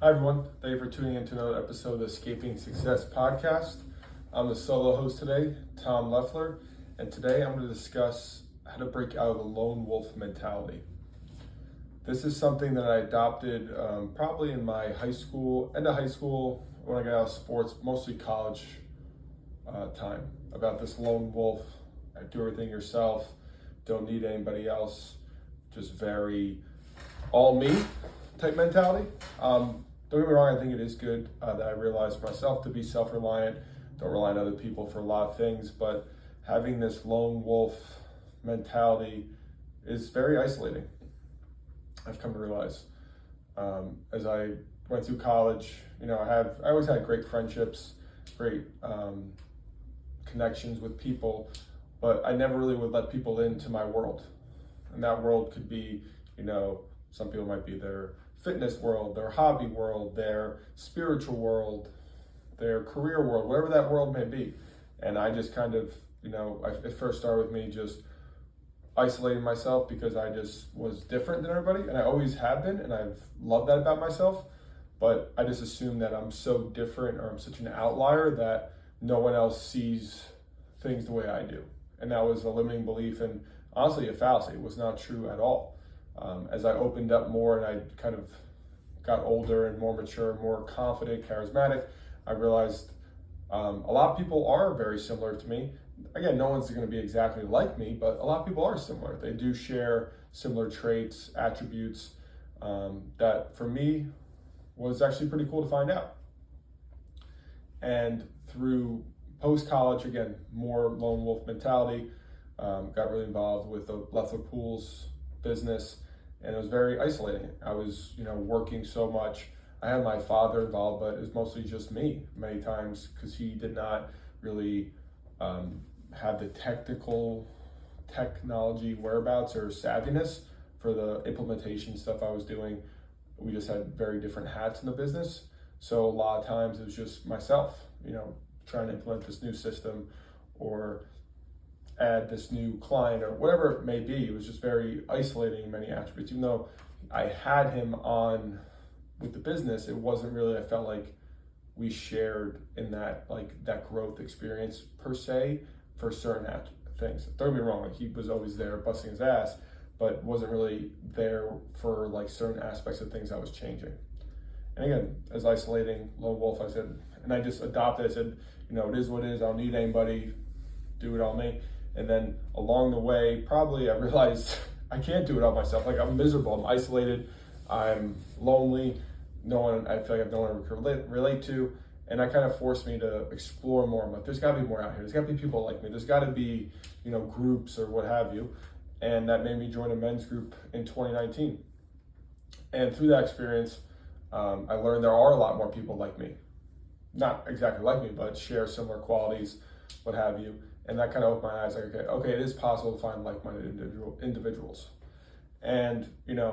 Hi everyone, thank you for tuning in to another episode of the Escaping Success podcast. I'm the solo host today, Tom Leffler, and today I'm going to discuss how to break out of the lone wolf mentality. This is something that I adopted probably in my end of high school, when I got out of sports, mostly college time, about this lone wolf, do everything yourself, don't need anybody else, just very all me type mentality. Don't get me wrong, I think it is good that I realized for myself to be self-reliant, don't rely on other people for a lot of things, but having this lone wolf mentality is very isolating. I've come to realize. As I went through college, I always had great friendships, great connections with people, but I never really would let people into my world. And that world could be, some people might be their fitness world, their hobby world, their spiritual world, their career world, whatever that world may be. And I just kind of, it first started with me just isolating myself because I just was different than everybody, and I always have been, and I've loved that about myself. But I just assume that I'm so different, or I'm such an outlier, that no one else sees things the way I do. And that was a limiting belief, and honestly a fallacy. It was not true at all. As I opened up more and I kind of got older and more mature, more confident, charismatic, I realized a lot of people are very similar to me. Again, no one's going to be exactly like me, but a lot of people are similar. They do share similar traits, attributes, that for me was actually pretty cool to find out. And through post-college, again, more lone wolf mentality, got really involved with the Leffler Pools business, and it was very isolating. I was, working so much. I had my father involved, but it was mostly just me many times because he did not really have the technology whereabouts or savviness for the implementation stuff I was doing. We just had very different hats in the business. So a lot of times it was just myself, trying to implement this new system or add this new client or whatever it may be. It was just very isolating in many attributes. Even though I had him on with the business, it wasn't really, I felt like we shared in that growth experience per se for certain things. Don't get me wrong, he was always there busting his ass, but wasn't really there for certain aspects of things I was changing. And again, as isolating, lone wolf, I said, and I just adopted, I said, it is what it is, I don't need anybody, do it all me. And then along the way, probably I realized I can't do it all myself. I'm miserable, I'm isolated, I'm lonely, I feel like I have no one to relate to. And that kind of forced me to explore more. I'm like, there's gotta be more out here. There's gotta be people like me. There's gotta be, groups or what have you. And that made me join a men's group in 2019. And through that experience, I learned there are a lot more people like me. Not exactly like me, but share similar qualities, what have you. And that kind of opened my eyes, okay, it is possible to find like-minded individuals. And, a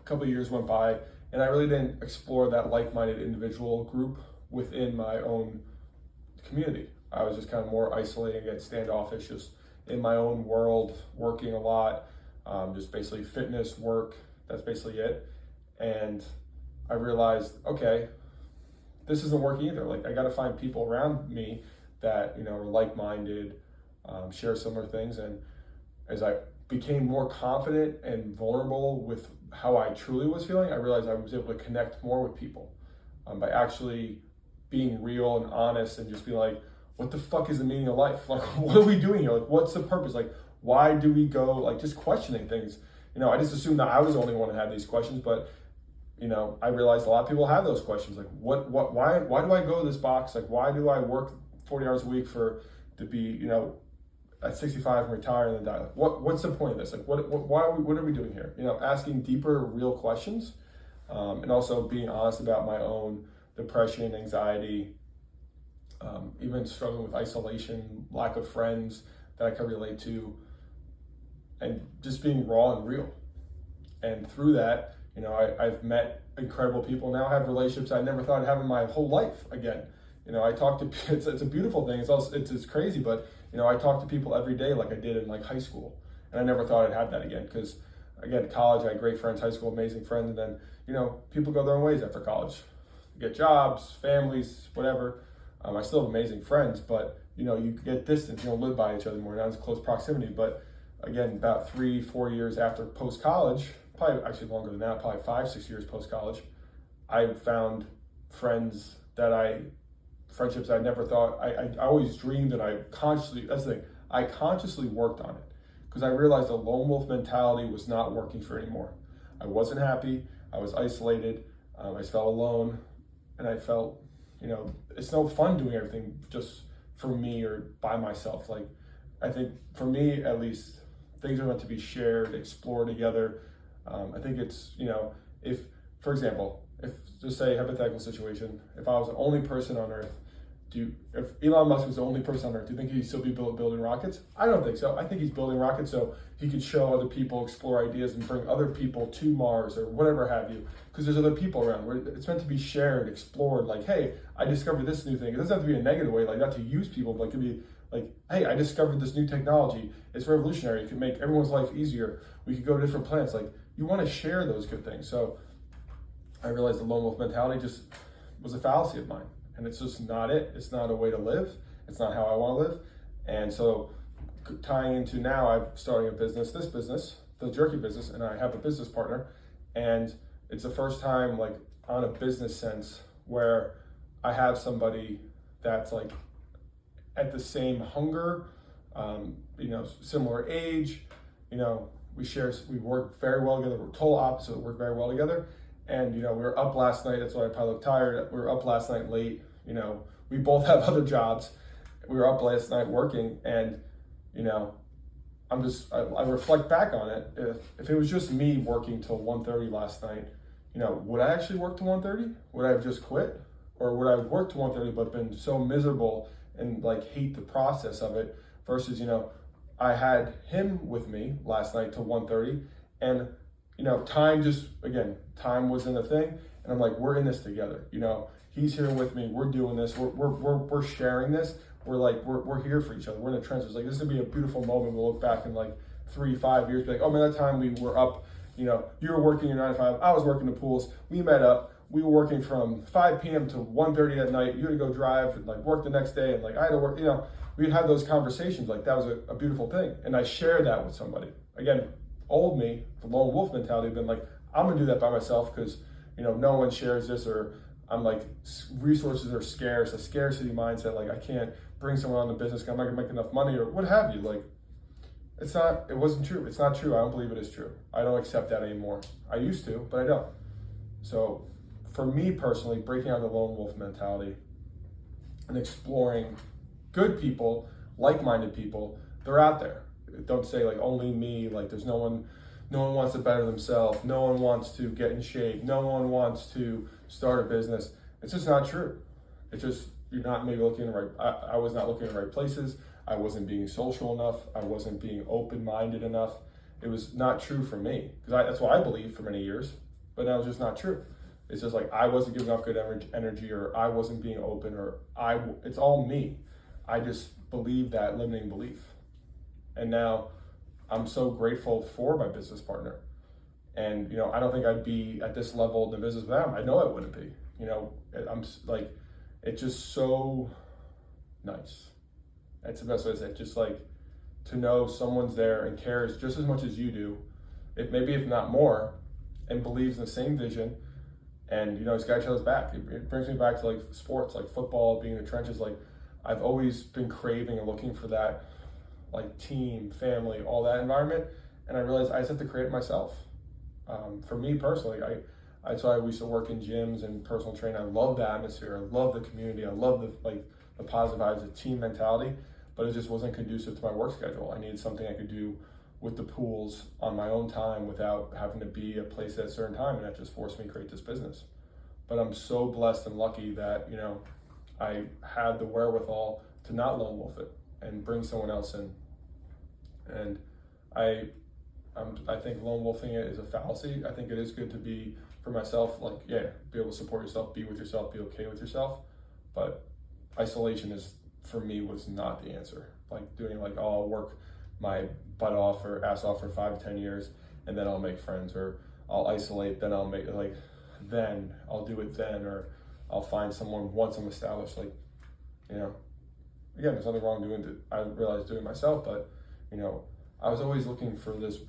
couple of years went by, and I really didn't explore that like-minded individual group within my own community. I was just kind of more isolated, get standoffish, just in my own world, working a lot, just basically fitness, work, that's basically it. And I realized, okay, this isn't working either. I got to find people around me that, are like-minded, share similar things. And as I became more confident and vulnerable with how I truly was feeling, I realized I was able to connect more with people by actually being real and honest and just be like, what the fuck is the meaning of life? What are we doing here? What's the purpose? Why do we go, just questioning things? I just assumed that I was the only one that had these questions, but I realized a lot of people have those questions. Why do I go to this box? Why do I work 40 hours a week to be, at 65 and retire and then die? What's the point of this? What are we doing here? Asking deeper, real questions, and also being honest about my own depression, anxiety, even struggling with isolation, lack of friends that I can relate to, and just being raw and real. And through that, I've met incredible people. Now I have relationships I never thought I'd have in my whole life again. I talk to, it's a beautiful thing. It's crazy, but I talk to people every day like I did in high school. And I never thought I'd have that again because again, college, I had great friends, high school, amazing friends. And then, people go their own ways after college. You get jobs, families, whatever. I still have amazing friends, but, you get distance, you don't live by each other more, not as close proximity. But again, about 3-4 years after post-college, probably actually longer than that, probably 5-6 years post-college, I found friendships I never thought, I always dreamed, and that's the thing, I consciously worked on it because I realized the lone wolf mentality was not working for anymore. I wasn't happy, I was isolated, I felt alone, and I felt, it's no fun doing everything just for me or by myself. Like, I think for me, at least, things are meant to be shared, explored together. I think it's, if, for example, if just say hypothetical situation, if I was the only person on earth, if Elon Musk was the only person on earth, do you think he'd still be building rockets? I don't think so. I think he's building rockets so he could show other people, explore ideas, and bring other people to Mars or whatever have you. Because there's other people around where it's meant to be shared, explored. Like, hey, I discovered this new thing. It doesn't have to be a negative way, like not to use people, but it could be like, hey, I discovered this new technology. It's revolutionary. It could make everyone's life easier. We could go to different planets. Like, you want to share those good things. So I realized the lone wolf mentality just was a fallacy of mine. And it's just not it. It's not a way to live. It's not how I want to live. And so tying into now, I'm starting a business, this business, the jerky business, and I have a business partner. And it's the first time, like, on a business sense where I have somebody that's like at the same hunger, similar age, we work very well together. We're total opposite, work very well together. And, we were up last night. That's why I probably look tired. We were up last night late. We both have other jobs. We were up last night working, and, I reflect back on it. If it was just me working till 1:30 last night, would I actually work till 1:30? Would I have just quit? Or would I have worked till 1:30 but been so miserable and like hate the process of it versus, I had him with me last night till 1:30, and time wasn't a thing. And I'm like, we're in this together. He's here with me. We're doing this. We're sharing this. We're here for each other. We're in the trenches. Like, this is gonna be a beautiful moment. We'll look back in like 3-5 years, be like, oh man, that time we were up, you were working your 9 to 5, I was working the pools. We met up. We were working from 5 p.m. to 1:30 at night. You had to go drive and like work the next day. And like, I had to work, we'd have those conversations. Like, that was a beautiful thing. And I shared that with somebody. Again, old me, the lone wolf mentality, been like, I'm gonna do that by myself because no one shares this, or I'm like, resources are scarce, a scarcity mindset. Like, I can't bring someone on the business, I'm not gonna make enough money or what have you. Like, it wasn't true. It's not true. I don't believe it is true. I don't accept that anymore. I used to, but I don't. So for me personally, breaking out the lone wolf mentality and exploring good people, like-minded people, they're out there. Don't say like only me, like there's no one wants to better themselves, no one wants to get in shape, no one wants to start a business. It's just not true. It's just, you're not maybe looking in the right, I was not looking in the right places. I wasn't being social enough. I wasn't being open-minded enough. It was not true for me, because that's what I believed for many years, but that was just not true. It's just like, I wasn't giving enough good energy, or I wasn't being open, or it's all me. I just believed that limiting belief. And now I'm so grateful for my business partner. And, I don't think I'd be at this level in the business without him. I know I wouldn't be. I'm like, it's just so nice. That's the best way to say it. Just like to know someone's there and cares just as much as you do, if not more, and believes in the same vision. And, it's got each other's back. It brings me back to like sports, like football, being in the trenches. Like, I've always been craving and looking for that, like team, family, all that environment. And I realized I just have to create it myself. For me personally, I used to work in gyms and personal training. I love the atmosphere. I love the community. I love the positive vibes, the team mentality, but it just wasn't conducive to my work schedule. I needed something I could do with the pools on my own time without having to be a place at a certain time. And that just forced me to create this business. But I'm so blessed and lucky that, I had the wherewithal to not lone wolf it and bring someone else in. And I think lone wolfing it is a fallacy. I think it is good to be, for myself, like, be able to support yourself, be with yourself, be okay with yourself. But isolation for me, was not the answer. Like doing like, I'll work my butt off or ass off for 5 to 10 years and then I'll make friends, or I'll isolate, then I'll make like, then I'll do it then, or I'll find someone once I'm established. Like, you know, again, there's nothing wrong doing it. I realized doing it myself, but you know, I was always looking for this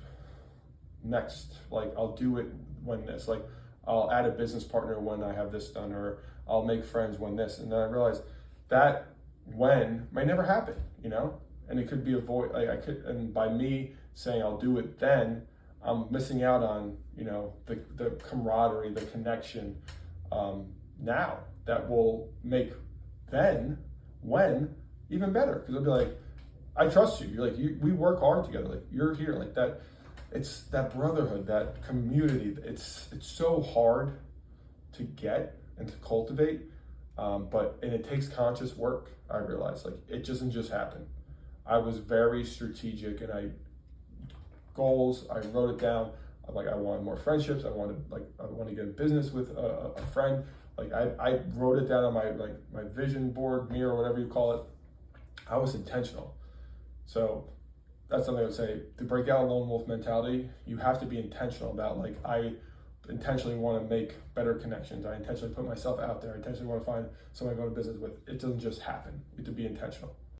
next, like I'll do it when this, like I'll add a business partner when I have this done, or I'll make friends when this. And then I realized that when might never happen, you know, and it could be avoid, like I could, and by me saying I'll do it then, I'm missing out on, you know, the camaraderie, the connection now that will make then, when, even better. Because I'll be like, I trust you. You're like, we work hard together. Like you're here, like that. It's that brotherhood, that community. It's so hard to get and to cultivate, and it takes conscious work. I realized, like, it doesn't just happen. I was very strategic, and I wrote it down. I'm like, I wanted more friendships. I want to get in business with a friend. Like I wrote it down on my vision board, mirror, whatever you call it. I was intentional. So that's something I would say. To break out a lone wolf mentality, you have to be intentional about, like, I intentionally want to make better connections. I intentionally put myself out there. I intentionally want to find someone I go to business with. It doesn't just happen. You have to be intentional.